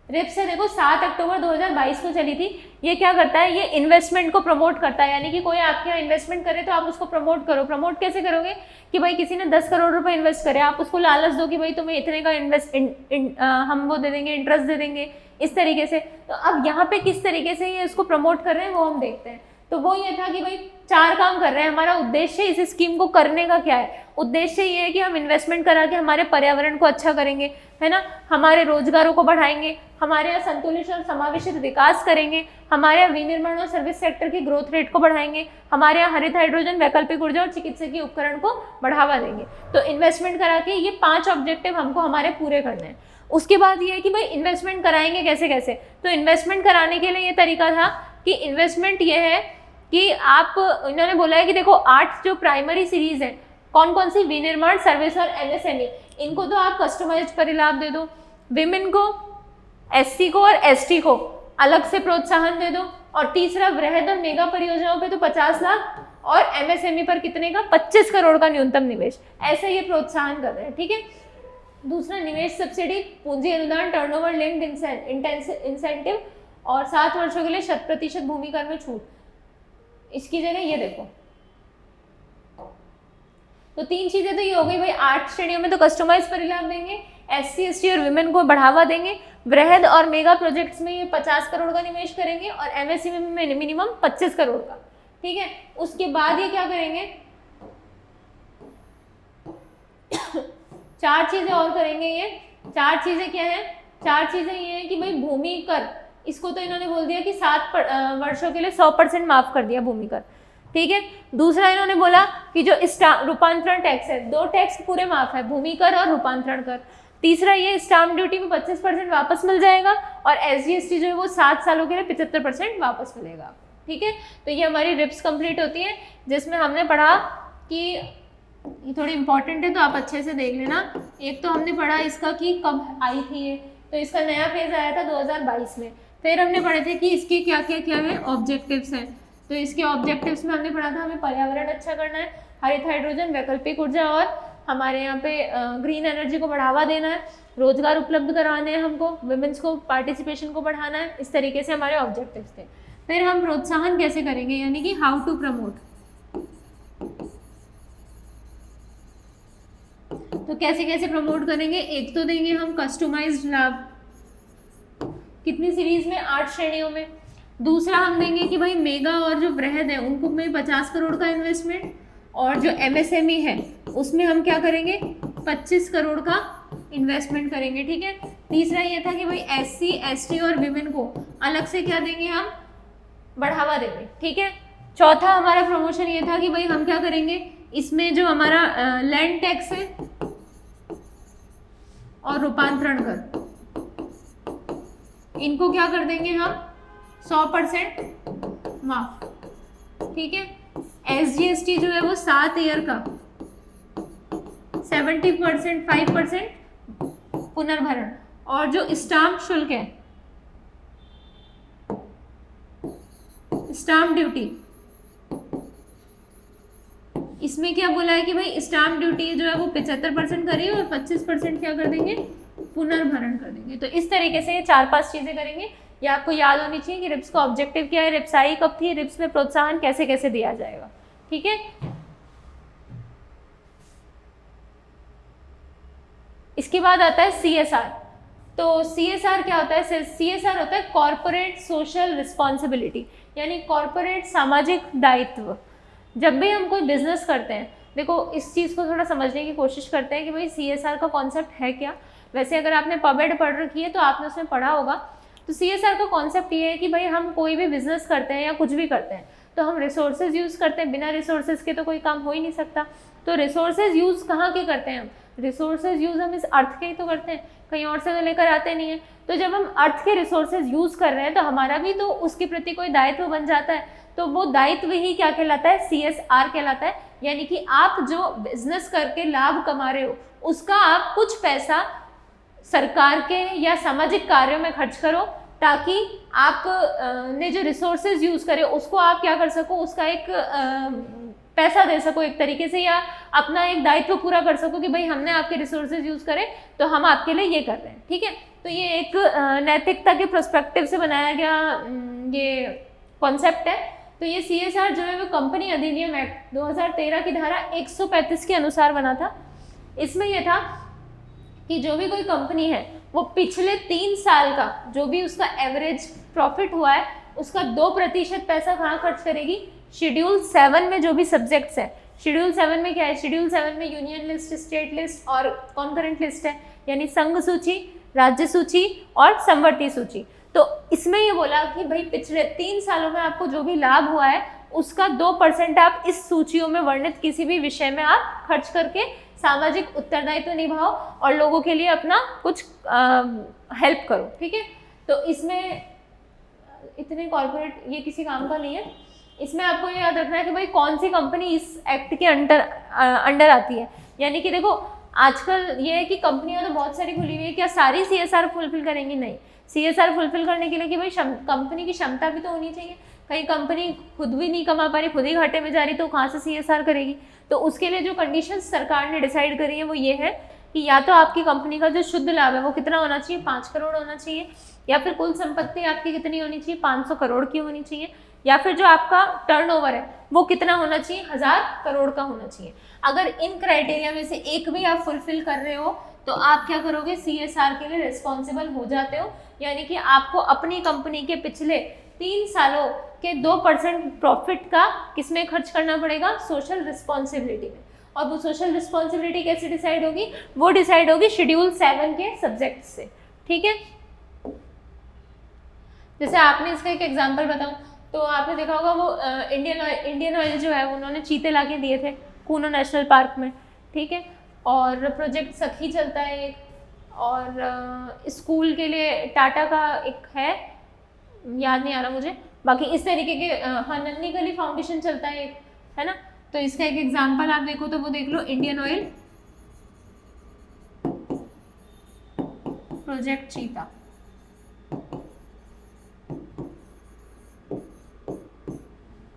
रिप्स है देखो 7 अक्टूबर 2022 को चली थी। ये क्या करता है, ये इन्वेस्टमेंट को प्रमोट करता है, यानी कि कोई आपके यहाँ इन्वेस्टमेंट करे तो आप उसको प्रमोट करो। प्रमोट कैसे करोगे कि भाई किसी ने 10 करोड़ रुपए इन्वेस्ट करे, आप उसको लालच दो कि भाई तुम्हें इतने का हम वो दे देंगे, इंटरेस्ट दे देंगे, इस तरीके से। तो अब यहाँ पे किस तरीके से ये इसको प्रमोट कर रहे हैं वो हम देखते हैं। तो वो ये था कि भाई 4 काम कर रहे हैं, हमारा उद्देश्य इस स्कीम को करने का क्या है, उद्देश्य ये है कि हम इन्वेस्टमेंट करा के हमारे पर्यावरण को अच्छा करेंगे, है ना, हमारे रोजगारों को बढ़ाएंगे, हमारे यहाँ संतुलित और समावेशित विकास करेंगे, हमारे यहाँ विनिर्माण और सर्विस सेक्टर की ग्रोथ रेट को बढ़ाएंगे, हमारे यहाँ हरित हाइड्रोजन, वैकल्पिक ऊर्जा और चिकित्सकीय उपकरण को बढ़ावा देंगे। तो इन्वेस्टमेंट करा के ये 5 ऑब्जेक्टिव हमको हमारे पूरे करने हैं। उसके बाद ये है कि भाई इन्वेस्टमेंट कराएंगे कैसे कैसे, तो इन्वेस्टमेंट कराने के लिए ये तरीका था कि इन्वेस्टमेंट ये है कि आप, इन्होंने बोला है कि देखो 8 जो प्राइमरी सीरीज है, कौन कौन सी, विनिर्माण, सर्विस और एमएसएमई, इनको तो आप कस्टमाइज्ड परिलाभ दे दो, विमेन को, एससी को और एसटी को अलग से प्रोत्साहन दे दो, और तीसरा वृहद और मेगा परियोजनाओं पे तो 50 लाख और एमएसएमई पर कितने का, 25 करोड़ का न्यूनतम निवेश, ऐसे ये प्रोत्साहन कर रहे हैं। ठीक है, दूसरा निवेश सब्सिडी, पूंजी अनुदान, टर्नओवर लिंक्ड इंसेंटिव, और 7 वर्षों के लिए 100% भूमि कर में छूट। इसकी जगह ये देखो, तो 3 चीजें तो ये हो गई भाई, 8 श्रेणियों में तो कस्टमाइज परिलाभ देंगे, एससी एसटी और विमेन को बढ़ावा देंगे, वृहद और मेगा प्रोजेक्ट्स में ये 50 करोड़ का निवेश करेंगे, और एमएसएमई में मिनिमम 25 करोड़ का। ठीक है, उसके बाद ये क्या करेंगे, 4 चीजें और करेंगे। ये 4 चीजें क्या है, 4 चीजें ये है कि भाई भूमि कर, इसको तो इन्होंने बोल दिया कि 7 वर्षों के लिए 100% माफ कर दिया भूमि कर। ठीक है, दूसरा इन्होंने बोला कि जो रूपांतरण टैक्स है, 2 टैक्स पूरे माफ है, भूमि कर और रूपांतरण कर। तीसरा ये स्टाम्प ड्यूटी में 25% वापस मिल जाएगा, और एसजीएसटी जो है वो 7 सालों के लिए 75% वापस मिलेगा। ठीक है, तो ये हमारी रिप्स कंप्लीट होती है, जिसमें हमने पढ़ा कि ये थोड़ी इंपॉर्टेंट है तो आप अच्छे से देख लेना। एक तो हमने पढ़ा इसका कि कब आई थी ये, तो इसका नया फेज आया था 2022 में। फिर हमने पढ़े थे कि इसके क्या क्या क्या है ऑब्जेक्टिव्स हैं, तो इसके ऑब्जेक्टिव्स में हमने पढ़ा था हमें पर्यावरण अच्छा करना है, हरित हाइड्रोजन, वैकल्पिक ऊर्जा और हमारे यहाँ पे ग्रीन एनर्जी को बढ़ावा देना है, रोजगार उपलब्ध कराने हैं हमको, वुमेन्स को पार्टिसिपेशन को बढ़ाना है, इस तरीके से हमारे ऑब्जेक्टिव्स थे। फिर हम प्रोत्साहन कैसे करेंगे, यानी कि हाउ टू प्रमोट, तो कैसे कैसे प्रमोट करेंगे। एक तो देंगे हम कस्टमाइज्ड लाभ, कितनी सीरीज में, 8 श्रेणियों में। दूसरा हम देंगे कि भाई मेगा और जो वृहद है उनको में 50 करोड़ का इन्वेस्टमेंट, और जो एमएसएमई है उसमें हम क्या करेंगे, 25 करोड़ का इन्वेस्टमेंट करेंगे। ठीक है, तीसरा ये था कि भाई एससी एसटी और विमेन को अलग से क्या देंगे, हम बढ़ावा देंगे। ठीक है, चौथा हमारा प्रमोशन ये था कि भाई हम क्या करेंगे, इसमें जो हमारा लैंड टैक्स है और रूपांतरण कर, इनको क्या कर देंगे हम 100% माफ। ठीक है, एसजीएसटी जो है वो 7 ईयर का 70% 5% पुनर्भरण, और जो स्टाम्प शुल्क है, स्टाम्प ड्यूटी, इसमें क्या बोला है कि भाई स्टाम्प ड्यूटी जो है वो 75% करिए और 25% क्या कर देंगे, पुनर्भरण कर देंगे। तो इस तरीके से ये 4-5 चीजें करेंगे। ये आपको याद होनी चाहिए कि रिप्स का ऑब्जेक्टिव क्या है, रिप्स आई कब थी, रिप्स में प्रोत्साहन कैसे कैसे दिया जाएगा। ठीक है, इसके बाद आता है CSR। तो CSR क्या होता है? CSR होता है कॉर्पोरेट सोशल रिस्पॉन्सिबिलिटी, यानी कॉर्पोरेट सामाजिक दायित्व। जब भी हम कोई बिजनेस करते हैं, देखो इस चीज़ को थोड़ा समझने की कोशिश करते हैं कि भाई CSR का कॉन्सेप्ट है क्या। वैसे अगर आपने पबेड पढ़ रखी है तो आपने उसमें पढ़ा होगा। तो CSR का कॉन्सेप्ट ये है कि भाई हम कोई भी बिजनेस करते हैं या कुछ भी करते हैं तो हम रिसोर्सेज यूज़ करते हैं, बिना रिसोर्सेज के तो कोई काम हो ही नहीं सकता। तो रिसोर्सेज यूज़ कहाँ के करते हैं हम? रिसोर्सेज यूज़ हम इस अर्थ के ही तो करते हैं, कहीं और से तो लेकर आते नहीं है। तो जब हम अर्थ के रिसोर्सेज यूज़ कर रहे हैं तो हमारा भी तो उसके प्रति कोई दायित्व बन जाता है। तो वो दायित्व ही क्या कहलाता है? CSR कहलाता है। यानी कि आप जो बिजनेस करके लाभ कमा रहे हो उसका आप कुछ पैसा सरकार के या सामाजिक कार्यों में खर्च करो, ताकि आप ने जो रिसोर्सेज यूज़ करे उसको आप क्या कर सको, उसका एक पैसा दे सको एक तरीके से, या अपना एक दायित्व पूरा कर सको कि भाई हमने आपके रिसोर्सेज यूज़ करे तो हम आपके लिए ये कर रहे हैं। ठीक है, तो ये एक नैतिकता के पर्सपेक्टिव से बनाया गया ये कॉन्सेप्ट है। तो ये CSR जो है वो कंपनी अधिनियम एक्ट 2013 की धारा 135 के अनुसार बना था। इसमें यह था कि जो भी कोई कंपनी है वो पिछले 3 साल का जो भी उसका एवरेज प्रॉफिट हुआ है उसका 2% पैसा कहाँ खर्च करेगी? शेड्यूल 7 में जो भी सब्जेक्ट्स है। शेड्यूल 7 में क्या है? शेड्यूल 7 में यूनियन लिस्ट, स्टेट लिस्ट और कॉन्करेंट लिस्ट है, यानी संघ सूची, राज्य सूची और समवर्ती सूची। तो इसमें ये बोला कि भाई पिछले 3 सालों में आपको जो भी लाभ हुआ है उसका 2% आप इस सूचियों में वर्णित किसी भी विषय में आप खर्च करके सामाजिक उत्तरदायित्व निभाओ और लोगों के लिए अपना कुछ हेल्प करो। ठीक है, तो इसमें इतने कॉर्पोरेट ये किसी काम का नहीं है। इसमें आपको ये याद रखना है कि भाई कौन सी कंपनी इस एक्ट के अंडर आती है। यानी कि देखो आजकल ये है कि कंपनियां तो बहुत सारी खुली हुई है, क्या सारी CSR फुलफिल करेंगी? नहीं। CSR फुलफिल करने के लिए कि भाई कंपनी की क्षमता भी तो होनी चाहिए। कहीं कंपनी खुद भी नहीं कमा पा रही, खुद ही घाटे में जा रही, तो कहाँ से CSR करेगी? तो उसके लिए जो कंडीशंस सरकार ने डिसाइड करी है वो ये है कि या तो आपकी कंपनी का जो शुद्ध लाभ है वो कितना होना चाहिए? 5 करोड़ होना चाहिए, या फिर कुल संपत्ति आपकी कितनी होनी चाहिए? 500 करोड़ की होनी चाहिए, या फिर जो आपका टर्नओवर है वो कितना होना चाहिए? 1000 करोड़ का होना चाहिए। अगर इन क्राइटेरिया में से एक भी आप फुलफिल कर रहे हो तो आप क्या करोगे? CSR के लिए रिस्पॉन्सिबल हो जाते हो। यानी कि आपको अपनी कंपनी के पिछले 3 सालों के 2% प्रॉफिट का किसमें खर्च करना पड़ेगा? सोशल रिस्पॉन्सिबिलिटी में। और वो सोशल रिस्पॉन्सिबिलिटी कैसे डिसाइड होगी? वो डिसाइड होगी शेड्यूल 7 के सब्जेक्ट से। ठीक है, जैसे आपने इसका एक एग्जांपल बताऊं तो आपने देखा होगा वो इंडियन ऑयल जो है उन्होंने चीते ला के दिए थे कूनो नेशनल पार्क में। ठीक है, और प्रोजेक्ट सखी चलता है एक, और स्कूल के लिए टाटा का एक है, याद नहीं आ रहा मुझे, बाकी इस तरीके के हाँ नन्ही गली फाउंडेशन चलता है एक, है ना। तो इसका एक एग्जांपल आप देखो तो वो देख लो, इंडियन ऑयल प्रोजेक्ट चीता।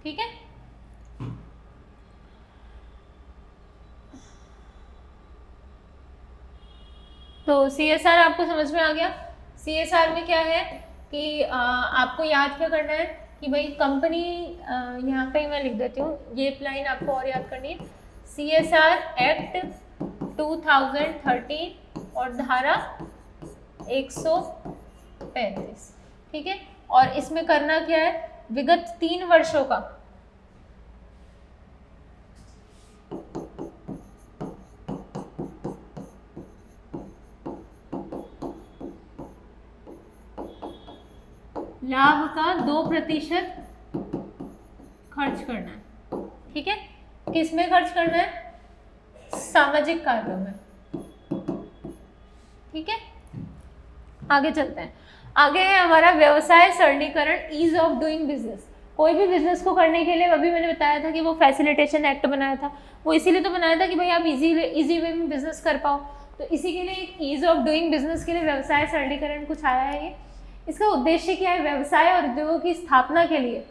ठीक है, तो CSR आपको समझ में आ गया। CSR में क्या है कि आपको याद क्या करना है कि भाई कंपनी, यहाँ पे मैं लिख देती हूँ, ये लाइन आपको और याद करनी है। CSR एक्ट 2013 और धारा 135। ठीक है, और इसमें करना क्या है? विगत 3 वर्षों का लाभ का 2% खर्च करना है। ठीक है, किस में खर्च करना है? सामाजिक कार्यों में। ठीक है, आगे चलते हैं। आगे है हमारा व्यवसाय सरलीकरण, ईज ऑफ डूइंग बिजनेस। कोई भी बिजनेस को करने के लिए अभी मैंने बताया था कि वो फैसिलिटेशन एक्ट बनाया था, वो इसीलिए तो बनाया था कि भाई आप इजी वे में बिजनेस कर पाओ। तो इसी के लिए ईज ऑफ डूइंग बिजनेस के लिए व्यवसाय सरलीकरण कुछ आया है। ये इसका उद्देश्य क्या है? व्यवसाय और उद्योगों की स्थापना के लिए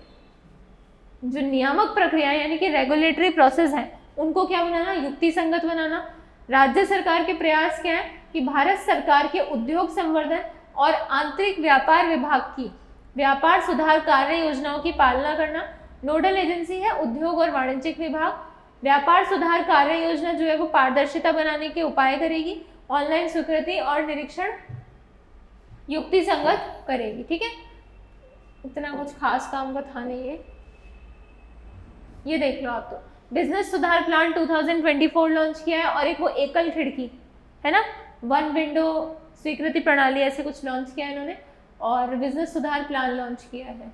जो नियामक प्रक्रिया यानी कि रेगुलेटरी प्रोसेस है उनको क्या बनाना? युक्ति संगत बनाना। राज्य सरकार के प्रयास क्या है कि भारत सरकार के उद्योग संवर्धन और आंतरिक व्यापार विभाग की व्यापार सुधार कार्य योजनाओं की पालना करना। नोडल एजेंसी है उद्योग और वाणिज्यिक विभाग। व्यापार सुधार कार्य योजना जो है वो पारदर्शिता बनाने के उपाय करेगी। ऑनलाइन स्वीकृति और निरीक्षण युक्ति संगत करेगी। ठीक है, इतना कुछ खास काम का था नहीं ये देख लो आप। तो बिजनेस सुधार प्लान 2024 लॉन्च किया है, और एक वो एकल खिड़की है ना, वन विंडो स्वीकृति प्रणाली, ऐसे कुछ लॉन्च किया है इन्होंने, और बिजनेस सुधार प्लान लॉन्च किया है।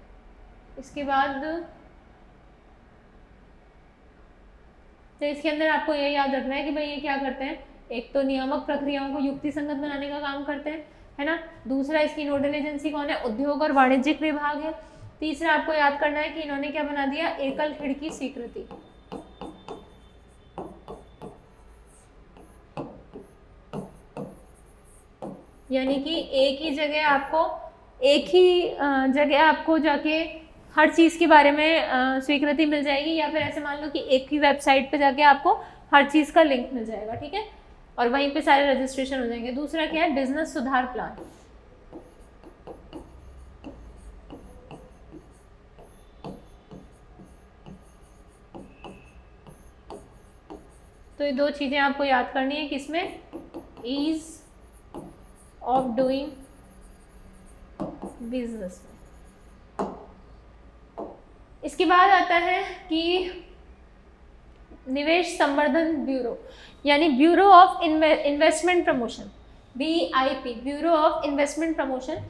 इसके बाद तो इसके अंदर आपको ये याद रखना है कि भाई ये क्या करते हैं, एक तो नियामक प्रक्रियाओं को युक्ति संगत बनाने का काम करते हैं, है ना। दूसरा, इसकी नोडल एजेंसी कौन है, उद्योग और वाणिज्यिक विभाग है। तीसरा आपको याद करना है कि इन्होंने क्या बना दिया, एकल खिड़की स्वीकृति। यानी कि एक ही जगह आपको जाके हर चीज़ के बारे में स्वीकृति मिल जाएगी, या फिर ऐसे मान लो कि एक ही वेबसाइट पे जाके आपको हर चीज़ का लिंक मिल जाएगा। ठीक है, और वहीं पे सारे रजिस्ट्रेशन हो जाएंगे। दूसरा क्या है, बिजनेस सुधार प्लान। तो ये दो चीज़ें आपको याद करनी है, किसमें, ईज ऑफ डूइंग बिजनेस में। इसके बाद आता है कि निवेश संवर्धन ब्यूरो, यानी bureau of investment promotion, BIP, bureau of investment promotion.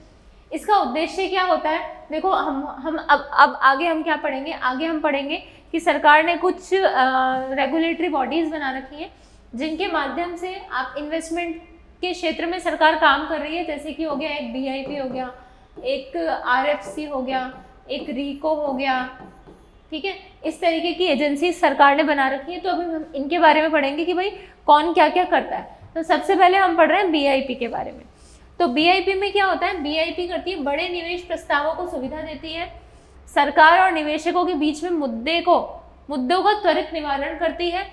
इसका उद्देश्य क्या होता है, देखो हम अब आगे हम क्या पढ़ेंगे, आगे हम पढ़ेंगे कि सरकार ने कुछ रेगुलेटरी बॉडीज़ बना रखी हैं जिनके माध्यम से आप इन्वेस्टमेंट के क्षेत्र में सरकार काम कर रही है। जैसे कि हो गया एक BIP हो गया, एक RFC हो गया, एक RICO हो गया। ठीक है, इस तरीके की एजेंसी सरकार ने बना रखी है। तो अभी हम इनके बारे में पढ़ेंगे कि भाई कौन क्या क्या करता है। तो सबसे पहले हम पढ़ रहे हैं BIP के बारे में। तो BIP में क्या होता है, BIP करती है बड़े निवेश प्रस्तावों को सुविधा देती है, सरकार और निवेशकों के बीच में मुद्दों का त्वरित निवारण करती है।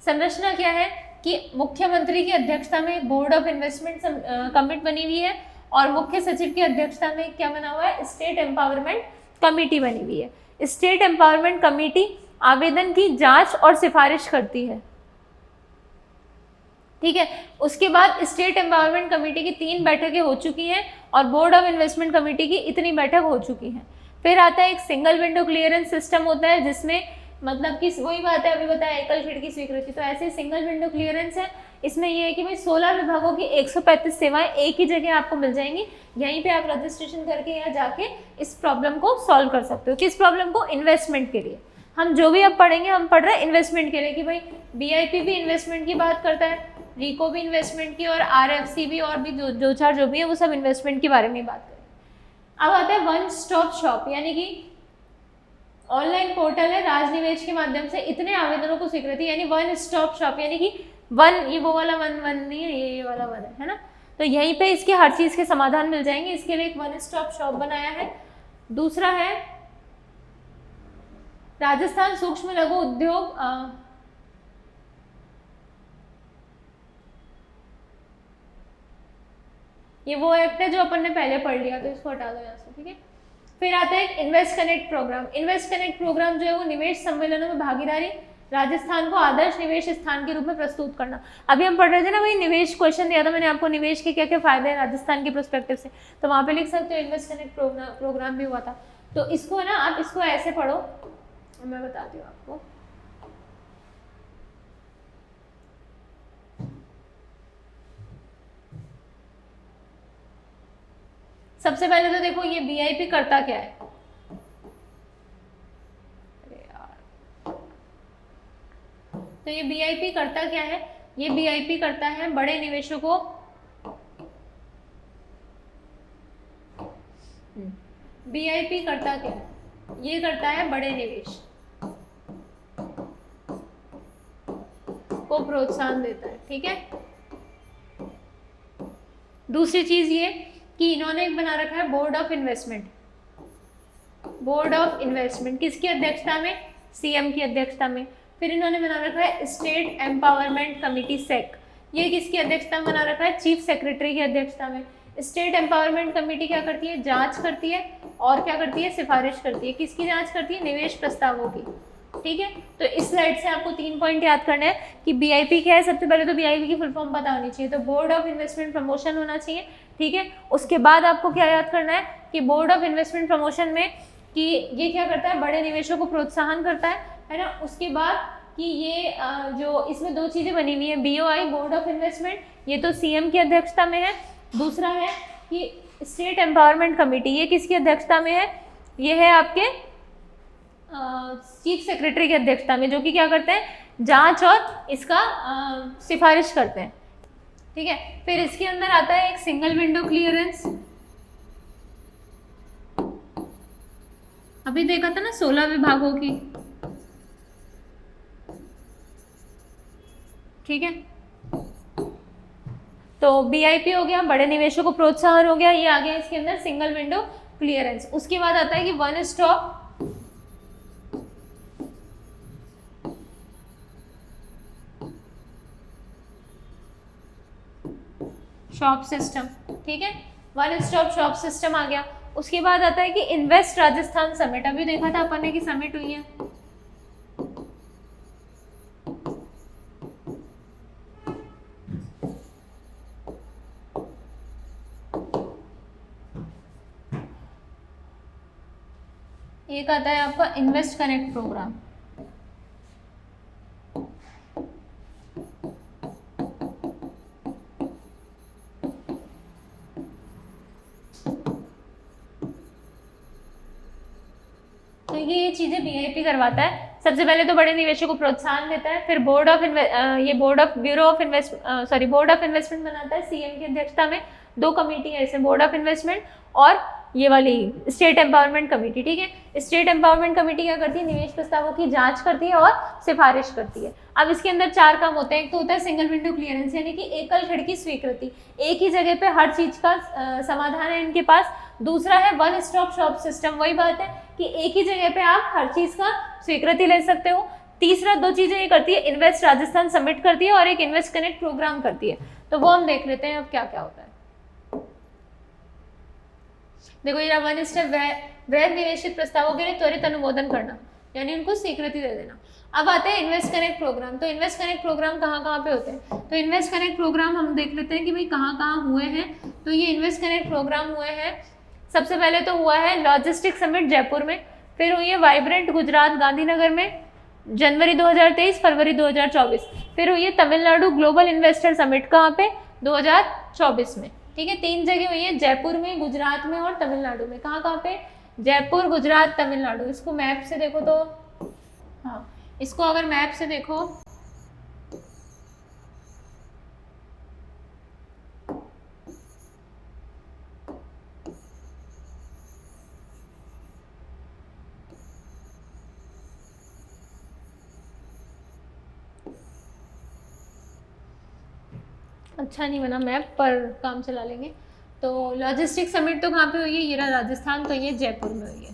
संरचना क्या है कि मुख्यमंत्री की अध्यक्षता में एक बोर्ड ऑफ इन्वेस्टमेंट कमिटी बनी हुई है, और मुख्य सचिव की अध्यक्षता में क्या बना हुआ है, स्टेट एम्पावरमेंट कमेटी बनी हुई है। स्टेट एम्पावरमेंट कमेटी आवेदन की जांच और सिफारिश करती है। ठीक है, उसके बाद स्टेट एम्पावरमेंट कमेटी की 3 बैठकें हो चुकी हैं, और बोर्ड ऑफ इन्वेस्टमेंट कमेटी की इतनी बैठक हो चुकी हैं। फिर आता है एक सिंगल विंडो क्लियरेंस सिस्टम होता है, जिसमें मतलब कि वही बात है अभी बताया, एकल खिड़की स्वीकृति। तो ऐसे सिंगल विंडो क्लियरेंस है, इसमें ये है कि भाई 16 विभागों की 135 सेवाएं एक ही जगह आपको मिल जाएंगी। यहीं पे आप रजिस्ट्रेशन करके यहाँ जाके इस प्रॉब्लम को सॉल्व कर सकते हो। किस प्रॉब्लम को, इन्वेस्टमेंट के लिए। हम जो भी अब पढ़ेंगे, हम पढ़ रहे हैं इन्वेस्टमेंट के लिए कि भाई BIP भी इन्वेस्टमेंट की बात करता है, RICO भी इन्वेस्टमेंट की, और RFC भी, और भी दो चार जो भी है वो सब इन्वेस्टमेंट के बारे में बात करें। अब आता है वन स्टॉप शॉप, यानी कि ऑनलाइन पोर्टल है, राजनिवेश के माध्यम से इतने आवेदनों को स्वीकृति, यानी वन स्टॉप शॉप, यानी कि वन, ये वो वाला वन नहीं है, ये वाला वन है ना। तो यहीं पे इसके हर चीज़ के समाधान मिल जाएंगे। इसके लिए एक वन स्टॉप शॉप बनाया है। दूसरा है राजस्थान सूक्ष्म लघु उद्योग ये वो एक्ट है जो अपन ने पहले पढ़ लिया, तो इसको हटा दो यहाँ से। ठीक है, फिर आता है एक invest connect program. Invest connect program जो है वो निवेश सम्मेलनों में भागीदारी, राजस्थान को आदर्श निवेश स्थान के रूप में प्रस्तुत करना। अभी हम पढ़ रहे थे ना वही निवेश, क्वेश्चन दिया था मैंने आपको, निवेश के क्या क्या फायदे हैं राजस्थान के प्रोस्पेक्टिव से, तो वहाँ पे लिख सकते हो इन्वेस्ट कनेक्ट प्रोग्राम भी हुआ था। तो इसको ना आप इसको ऐसे पढ़ो, मैं बताती हूँ आपको। सबसे पहले तो देखो ये BIP करता क्या है। तो ये BIP करता क्या है, ये BIP करता है बड़े निवेशों को BIP करता क्या है, ये करता है बड़े निवेश को प्रोत्साहन देता है। ठीक है, दूसरी चीज ये कि इन्होंने एक बना रखा है board of investment. Board of investment किसकी अध्यक्षता में, CM की अध्यक्षता में। फिर इन्होंने बना रखा है स्टेट एम्पावरमेंट कमेटी SEC, ये किसकी अध्यक्षता में बना रखा है, चीफ सेक्रेटरी की अध्यक्षता में। स्टेट एम्पावरमेंट कमेटी क्या करती है, जांच करती है, और क्या करती है, सिफारिश करती है। किसकी जांच करती है, निवेश प्रस्तावों की। ठीक है। तो इस स्लाइड से आपको 3 पॉइंट याद करना है कि बीआईपी क्या है। सबसे पहले तो बीआईपी की फुल फॉर्म पता होनी चाहिए, तो बोर्ड ऑफ इन्वेस्टमेंट प्रमोशन होना चाहिए, ठीक है। उसके बाद आपको क्या याद करना है कि बोर्ड ऑफ इन्वेस्टमेंट प्रमोशन में कि ये क्या करता है, बड़े निवेशों को प्रोत्साहन करता है ना। उसके बाद कि ये जो इसमें 2 चीज़ें बनी हुई है, बीओआई बोर्ड ऑफ इन्वेस्टमेंट, ये तो सीएम की अध्यक्षता में है। दूसरा है कि स्टेट एम्पावरमेंट कमेटी, ये किसकी अध्यक्षता में है, ये है आपके चीफ सेक्रेटरी की अध्यक्षता में, जो कि क्या करते हैं, जांच और इसका सिफारिश करते हैं, ठीक है। फिर इसके अंदर आता है एक सिंगल विंडो क्लियरेंस, अभी देखा था ना 16 विभागों की, ठीक है। तो बीआईपी हो गया, बड़े निवेशों को प्रोत्साहन हो गया, ये आ गया इसके अंदर सिंगल विंडो क्लियरेंस। उसके बाद आता है कि वन स्टॉप शॉप सिस्टम, ठीक है, वन स्टॉप शॉप सिस्टम आ गया। उसके बाद आता है कि इन्वेस्ट राजस्थान समिट, अभी देखा था अपन ने कि समिट हुई है, एक आता है आपका इन्वेस्ट कनेक्ट प्रोग्राम, तो ये चीजें बीआईपी करवाता है। सबसे पहले तो बड़े निवेशों को प्रोत्साहन देता है, फिर board of bureau of board of investment बनाता है सीएम की अध्यक्षता में, 2 कमेटी है इसमें, बोर्ड ऑफ इन्वेस्टमेंट और ये वाली स्टेट एम्पावरमेंट कमेटी, ठीक है। स्टेट एम्पावरमेंट कमेटी क्या करती है, निवेश प्रस्तावों की जांच करती है और सिफारिश करती है। अब इसके अंदर 4 काम होते हैं, एक तो होता है सिंगल विंडो क्लियरेंस, यानी कि एकल खिड़की स्वीकृति, एक ही जगह पे हर चीज का समाधान है इनके पास। दूसरा है वन स्टॉप शॉप सिस्टम, वही बात है कि एक ही जगह पे आप हर चीज का स्वीकृति ले सकते हो। तीसरा 2 चीजें ये करती है, इन्वेस्ट राजस्थान सबमिट करती है और एक इन्वेस्ट कनेक्ट प्रोग्राम करती है। तो वो हम देख लेते हैं अब क्या क्या होता है। देखो ये वन स्टेप वृहद निवेशित प्रस्तावों के लिए त्वरित अनुमोदन करना, यानी उनको स्वीकृति दे देना। अब आते हैं इन्वेस्ट कनेक्ट प्रोग्राम। तो इन्वेस्ट कनेक्ट प्रोग्राम कहाँ कहाँ पे होते हैं, तो इन्वेस्ट कनेक्ट प्रोग्राम हम देख लेते हैं कि भाई कहाँ कहाँ हुए हैं। तो ये इन्वेस्ट कनेक्ट प्रोग्राम हुए हैं, सबसे पहले तो हुआ है लॉजिस्टिक समिट जयपुर में, फिर हुई है वाइब्रेंट गुजरात गांधीनगर में जनवरी 2023 फरवरी 2024, फिर हुई है तमिलनाडु ग्लोबल इन्वेस्टर समिट कहाँ पे 2024 में, ठीक है। 3 जगह हुई है, जयपुर में, गुजरात में और तमिलनाडु में। कहाँ कहाँ पे, जयपुर, गुजरात, तमिलनाडु। इसको मैप से देखो तो, हाँ इसको अगर मैप से देखो अच्छा नहीं बना मैप, पर काम चला लेंगे। तो लॉजिस्टिक समिट तो कहाँ पे हुई है, ये रहा राजस्थान, तो ये जयपुर में हुई है,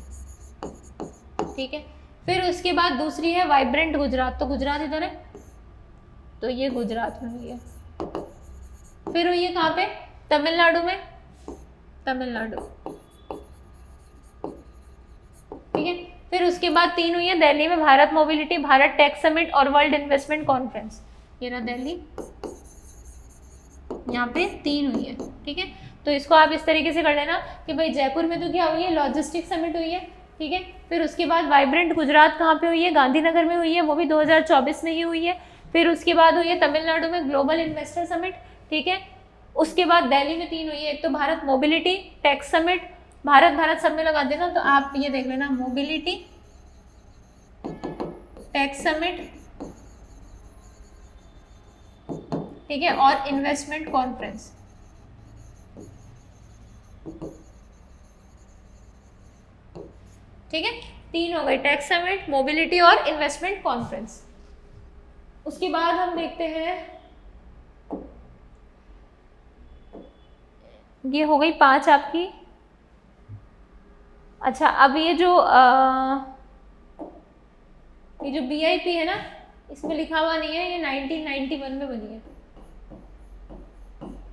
ठीक है। फिर उसके बाद दूसरी है वाइब्रेंट गुजरात, तो गुजरात इधर है, तो ये गुजरात में हुई है। फिर हुई है कहाँ पे, तमिलनाडु में, तमिलनाडु, ठीक है। फिर उसके बाद 3 हुई है दिल्ली में, Bharat mobility, Bharat tech summit और वर्ल्ड इन्वेस्टमेंट कॉन्फ्रेंस, ये रहा दिल्ली, यहाँ पे 3 हुई है, ठीक है। तो इसको आप इस तरीके से कर लेना कि भाई जयपुर में तो क्या हुई है, लॉजिस्टिक समिट हुई है, ठीक है। फिर उसके बाद वाइब्रेंट गुजरात कहाँ पे हुई है, गांधीनगर में हुई है, वो भी 2024 में ही हुई है। फिर उसके बाद हुई है तमिलनाडु में ग्लोबल इन्वेस्टर समिट, ठीक है। उसके बाद दिल्ली में 3 हुई है, एक तो Bharat mobility tech summit, Bharat सब में लगा देना, तो आप ये देख लेना मोबिलिटी टेक समिट, ठीक है, और इन्वेस्टमेंट कॉन्फ्रेंस, ठीक है। 3 हो गए, टैक्स समिट, मोबिलिटी और इन्वेस्टमेंट कॉन्फ्रेंस। उसके बाद हम देखते हैं, ये हो गई 5 आपकी। अच्छा अब ये जो बीआईपी है ना, इसमें लिखा हुआ नहीं है, ये 1991 में बनी है,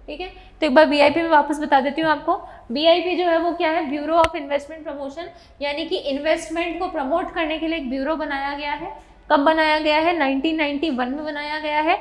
ठीक है। तो एक बार बीआईपी में वापस बता देती हूँ आपको। BIP जो है वो क्या है, ब्यूरो ऑफ इन्वेस्टमेंट प्रमोशन, यानी कि इन्वेस्टमेंट को प्रमोट करने के लिए एक ब्यूरो बनाया गया है। कब बनाया गया है? 1991 में बनाया गया है।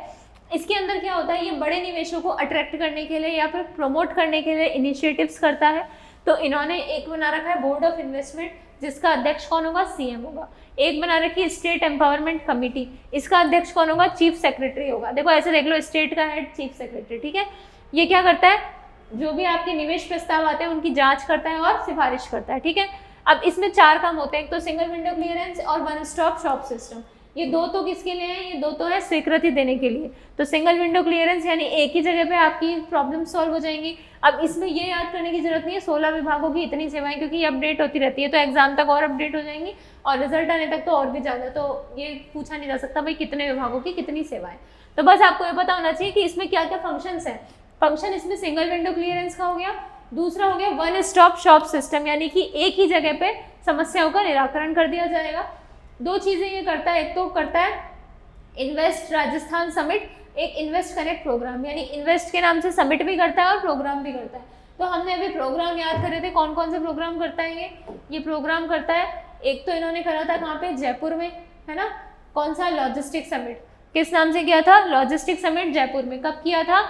इसके अंदर क्या होता है, ये बड़े निवेशों को अट्रैक्ट करने के लिए या फिर प्रमोट करने के लिए इनिशिएटिव्स करता है। तो इन्होंने एक बना रखा है बोर्ड ऑफ इन्वेस्टमेंट, जिसका अध्यक्ष कौन होगा? CM होगा। एक बना रखी है स्टेट एम्पावरमेंट कमेटी, इसका अध्यक्ष कौन होगा? चीफ सेक्रेटरी होगा। देखो ऐसे देख लो, स्टेट का हेड चीफ सेक्रेटरी, ठीक है। ये क्या करता है? जो भी आपके निवेश प्रस्ताव आते हैं उनकी जांच करता है और सिफारिश करता है, ठीक है। अब इसमें 4 काम होते हैं, एक तो सिंगल विंडो क्लियरेंस और वन स्टॉप शॉप सिस्टम। ये 2 तो किसके लिए है? ये 2 तो है स्वीकृति देने के लिए। तो सिंगल विंडो क्लियरेंस यानी एक ही जगह पे आपकी प्रॉब्लम सॉल्व हो जाएंगी। अब इसमें ये याद करने की जरूरत नहीं है 16 विभागों की इतनी सेवाएं, क्योंकि ये अपडेट होती रहती है, तो एग्जाम तक और अपडेट हो जाएंगी और रिजल्ट आने तक तो और भी ज़्यादा। तो ये पूछा नहीं जा सकता भाई कितने विभागों की कितनी सेवाएं। तो बस आपको ये पता होना चाहिए कि इसमें क्या क्या फंक्शंस हैं। फंक्शन इसमें सिंगल विंडो क्लियरेंस का हो गया, दूसरा हो गया वन स्टॉप शॉप सिस्टम, यानी कि एक ही जगह पे समस्याओं का निराकरण कर दिया जाएगा। 2 चीज़ें ये करता है, एक तो करता है इन्वेस्ट राजस्थान समिट, एक इन्वेस्ट कनेक्ट प्रोग्राम, यानी इन्वेस्ट के नाम से समिट भी करता है और प्रोग्राम भी करता है। तो हमने अभी प्रोग्राम याद कर रहे थे, कौन कौन से प्रोग्राम करता है ये प्रोग्राम करता है। एक तो इन्होंने करा था कहाँ पे? जयपुर में, है ना। कौन सा? Logistic summit. किस नाम से किया था? लॉजिस्टिक समिट जयपुर में। कब किया था?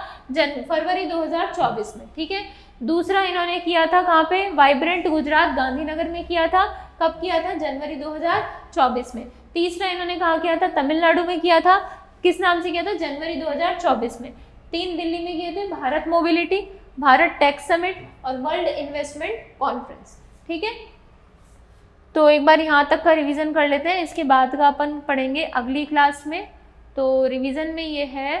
फरवरी 2024 में, ठीक है। दूसरा इन्होंने किया था कहाँ पे? वाइब्रेंट गुजरात गांधीनगर में किया था। कब किया था? जनवरी 2024 में। तीसरा इन्होंने कहाँ किया था? तमिलनाडु में किया था। किस नाम से किया था? जनवरी 2024 में। 3 दिल्ली में किए थे, Bharat mobility, Bharat tech summit और वर्ल्ड इन्वेस्टमेंट कॉन्फ्रेंस, ठीक है। तो एक बार यहाँ तक का रिवीजन कर लेते हैं, इसके बाद का अपन पढ़ेंगे अगली क्लास में। तो रिवीजन में ये है,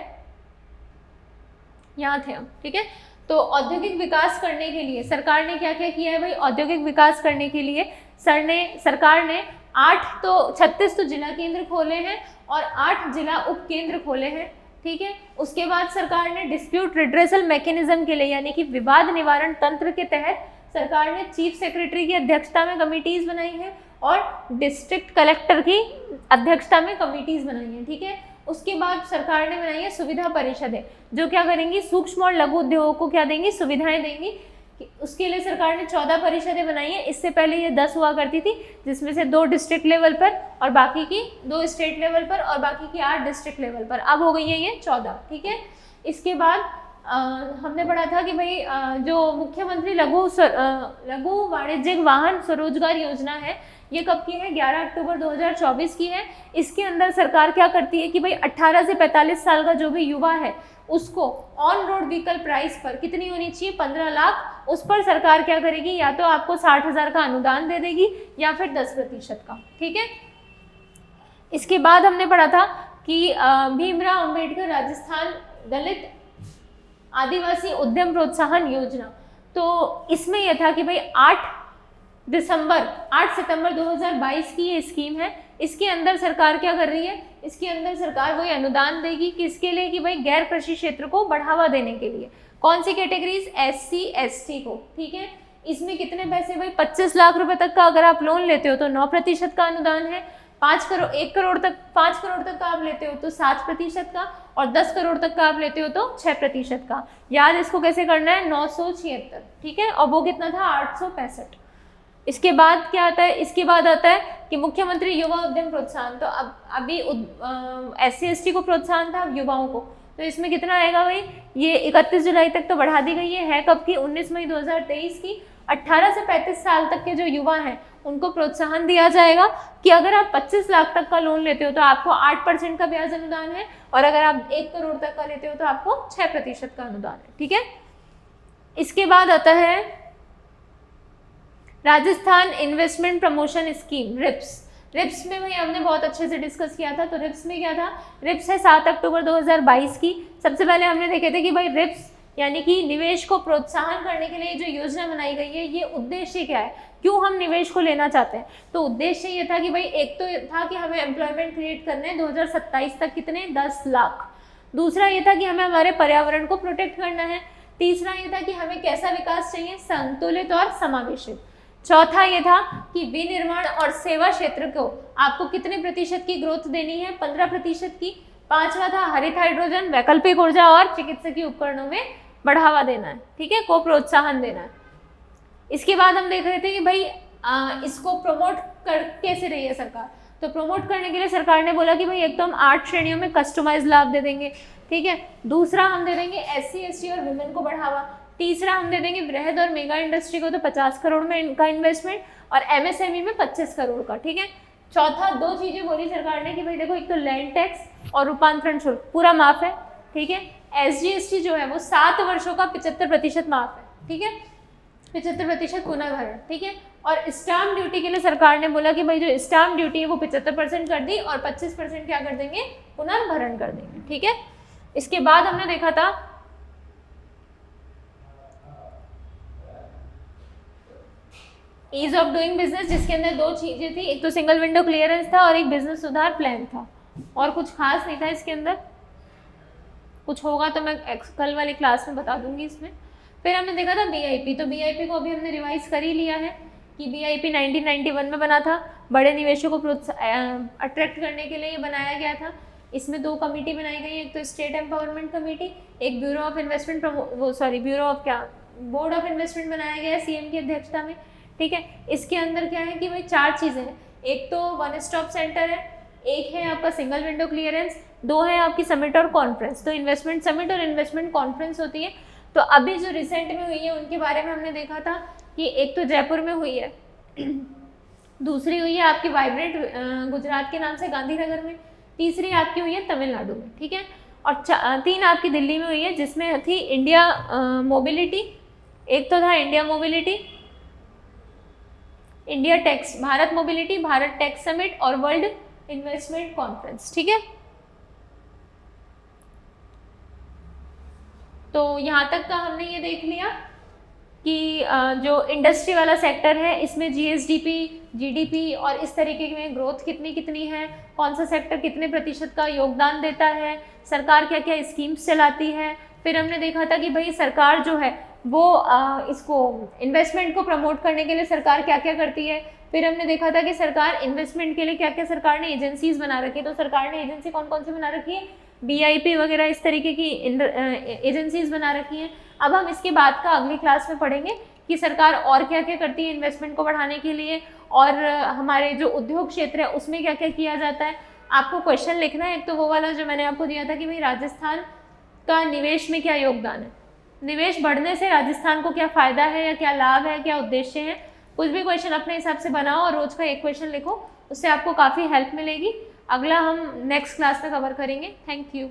यहाँ थे हम, ठीक है। तो औद्योगिक विकास करने के लिए सरकार ने क्या क्या किया है भाई? औद्योगिक विकास करने के लिए सरकार ने 36 तो जिला केंद्र खोले हैं और 8 जिला उप केंद्र खोले हैं, ठीक है। उसके बाद सरकार ने डिस्प्यूट रिड्रेसल मैकेनिज्म के लिए, यानी कि विवाद निवारण तंत्र के तहत सरकार ने चीफ सेक्रेटरी की अध्यक्षता में कमिटीज बनाई हैं और डिस्ट्रिक्ट कलेक्टर की अध्यक्षता में कमिटीज बनाई हैं, ठीक है। उसके बाद सरकार ने बनाई है सुविधा परिषदें, जो क्या करेंगी? सूक्ष्म और लघु उद्योगों को क्या देंगी? सुविधाएं देंगी। उसके लिए सरकार ने 14 परिषदें बनाई है। इससे पहले ये 10 हुआ करती थी, जिसमें से 2 डिस्ट्रिक्ट लेवल पर और बाकी की 2 स्टेट लेवल पर और बाकी की 8 डिस्ट्रिक्ट लेवल पर। अब हो गई है ये 14, ठीक है। इसके बाद हमने पढ़ा था कि भाई जो मुख्यमंत्री लघु वाणिज्यिक वाहन स्वरोजगार योजना है, ये कब की है? 11 अक्टूबर 2024 की है। इसके अंदर सरकार क्या करती है कि भाई 18 से 45 साल का जो भी युवा है उसको ऑन रोड व्हीकल प्राइस पर कितनी होनी चाहिए? 15 लाख। उस पर सरकार क्या करेगी? या तो आपको 60,000 का अनुदान दे देगी या फिर 10% का, ठीक है। इसके बाद हमने पढ़ा था कि भीमराव अंबेडकर राजस्थान दलित आदिवासी उद्यम प्रोत्साहन योजना। तो इसमें यह था कि भाई 8 सितंबर 2022 की ये स्कीम है। इसके अंदर सरकार क्या कर रही है? इसके अंदर सरकार वही अनुदान देगी किसके लिए? कि भाई गैर कृषि क्षेत्र को बढ़ावा देने के लिए। कौन सी कैटेगरीज? SC ST को, ठीक है। इसमें कितने पैसे भाई? 25 लाख रुपए तक का अगर आप लोन लेते हो तो 9% का अनुदान है। 5 करोड़ तक का आप लेते हो तो 7% का, और 10 करोड़ तक का आप लेते हो तो 6% का। याद इसको कैसे करना है? 976, ठीक है। और वो कितना था? 865। इसके बाद क्या आता है? इसके बाद आता है कि मुख्यमंत्री युवा उद्यम प्रोत्साहन। तो अब अभी SC ST को प्रोत्साहन था, अब युवाओं को। तो इसमें कितना आएगा भाई? ये 31 जुलाई तक तो बढ़ा दी गई है कब की? 19 मई 2023 की। 18 से 35 साल तक के जो युवा हैं उनको प्रोत्साहन दिया जाएगा कि अगर आप 25 लाख तक का लोन लेते हो तो आपको 8% का ब्याज अनुदान है, और अगर आप 1 करोड़ तक का लेते हो तो आपको 6% का अनुदान है, ठीक है। इसके बाद आता है Rajasthan investment promotion scheme, RIPS में भाई हमने बहुत अच्छे से डिस्कस किया था। तो रिप्स में क्या था? रिप्स है 7 अक्टूबर 2022 की। सबसे पहले हमने देखे थे कि भाई रिप्स यानी कि निवेश को प्रोत्साहन करने के लिए जो योजना बनाई गई है, ये उद्देश्य क्या है, क्यों हम निवेश को लेना चाहते हैं। तो उद्देश्य ये था कि भाई एक तो था कि हमें एम्प्लॉयमेंट क्रिएट करने हैं 2027 तक, कितने? 10 लाख। दूसरा ये था कि हमें हमारे पर्यावरण को प्रोटेक्ट करना है। तीसरा ये था कि हमें कैसा विकास चाहिए? संतुलित और समावेशित। चौथा ये था कि विनिर्माण और सेवा क्षेत्र को आपको कितने प्रतिशत की ग्रोथ देनी है? 15% की। पांचवा था हरित हाइड्रोजन, वैकल्पिक ऊर्जा और चिकित्सकीय उपकरणों में बढ़ावा देना है, ठीक है, को प्रोत्साहन देना है। इसके बाद हम देख रहे थे कि भाई इसको प्रमोट कर कैसे रही है सरकार। तो प्रमोट करने के लिए सरकार ने बोला कि भाई एक तो हम 8 श्रेणियों में कस्टमाइज लाभ दे देंगे, ठीक है। दूसरा हम दे देंगे SC ST और वुमेन को बढ़ावा। तीसरा हम दे देंगे बृहद और मेगा इंडस्ट्री को तो 50 करोड़ में इनका इन्वेस्टमेंट और MSME में 25 करोड़ का, ठीक है। चौथा 2 चीजें बोली सरकार ने कि भाई देखो एक तो लैंड टैक्स और रूपांतरण शुल्क पूरा माफ है, ठीक है। SGST जो है वो 7 वर्षों का 75% माफ है, ठीक है, 75% पुनर्भरण, ठीक है। और स्टाम्प ड्यूटी के लिए सरकार ने बोला कि भाई जो स्टाम्प ड्यूटी है वो 75% कर दी और 25% क्या कर देंगे, पुनर्भरण कर देंगे, ठीक है। इसके बाद हमने देखा था ईज ऑफ डूइंग बिजनेस, जिसके अंदर 2 चीजें थी, एक तो सिंगल विंडो क्लियरेंस था और एक बिजनेस सुधार प्लान था, और कुछ खास नहीं था इसके अंदर। कुछ होगा तो मैं कल वाली क्लास में बता दूंगी इसमें। फिर हमने देखा था BIP, तो BIP को अभी हमने रिवाइज कर ही लिया है कि BIP 1991 में बना था, बड़े निवेशों को अट्रैक्ट करने के लिए ये बनाया गया था। इसमें 2 कमेटी बनाई गई, एक तो स्टेट एम्पावरमेंट कमेटी, एक bureau of investment board of investment बनाया गया है CM की अध्यक्षता में, ठीक है। इसके अंदर क्या है कि भाई 4 चीज़ें हैं, एक तो 1 स्टॉप सेंटर है, एक है आपका सिंगल विंडो क्लियरेंस, 2 है आपकी समिट और कॉन्फ्रेंस। तो इन्वेस्टमेंट समिट और इन्वेस्टमेंट कॉन्फ्रेंस होती है। तो अभी जो रिसेंट में हुई है उनके बारे में हमने देखा था कि एक तो जयपुर में हुई है, दूसरी हुई है आपकी वाइब्रेंट गुजरात के नाम से गांधीनगर में, तीसरी आपकी हुई है तमिलनाडु में, ठीक है। और 3 आपकी दिल्ली में हुई है, जिसमें थी इंडिया मोबिलिटी, एक तो था India mobility, India Tex, Bharat mobility, Bharat Tex summit और वर्ल्ड इन्वेस्टमेंट कॉन्फ्रेंस, ठीक है। तो यहाँ तक का हमने ये देख लिया कि जो इंडस्ट्री वाला सेक्टर है इसमें GSDP, GDP और इस तरीके में ग्रोथ कितनी कितनी है, कौन सा सेक्टर कितने प्रतिशत का योगदान देता है, सरकार क्या क्या स्कीम्स चलाती है। फिर हमने देखा था कि भाई सरकार जो है वो इसको इन्वेस्टमेंट को प्रमोट करने के लिए सरकार क्या क्या करती है। फिर हमने देखा था कि सरकार इन्वेस्टमेंट के लिए क्या क्या सरकार ने एजेंसीज बना रखी है। तो सरकार ने एजेंसी कौन कौन सी बना रखी है, BIP वगैरह इस तरीके की एजेंसीज बना रखी हैं। अब हम इसके बाद का अगली क्लास में पढ़ेंगे कि सरकार और क्या क्या करती है इन्वेस्टमेंट को बढ़ाने के लिए, और हमारे जो उद्योग क्षेत्र है उसमें क्या क्या किया जाता है। आपको क्वेश्चन लिखना है, एक तो वो वाला जो मैंने आपको दिया था कि भाई राजस्थान का निवेश में क्या योगदान है, निवेश बढ़ने से राजस्थान को क्या फ़ायदा है या क्या लाभ है, क्या उद्देश्य है। कुछ भी क्वेश्चन अपने हिसाब से बनाओ और रोज़ का एक क्वेश्चन लिखो, उससे आपको काफ़ी हेल्प मिलेगी। अगला हम नेक्स्ट क्लास में कवर करेंगे। Thank you.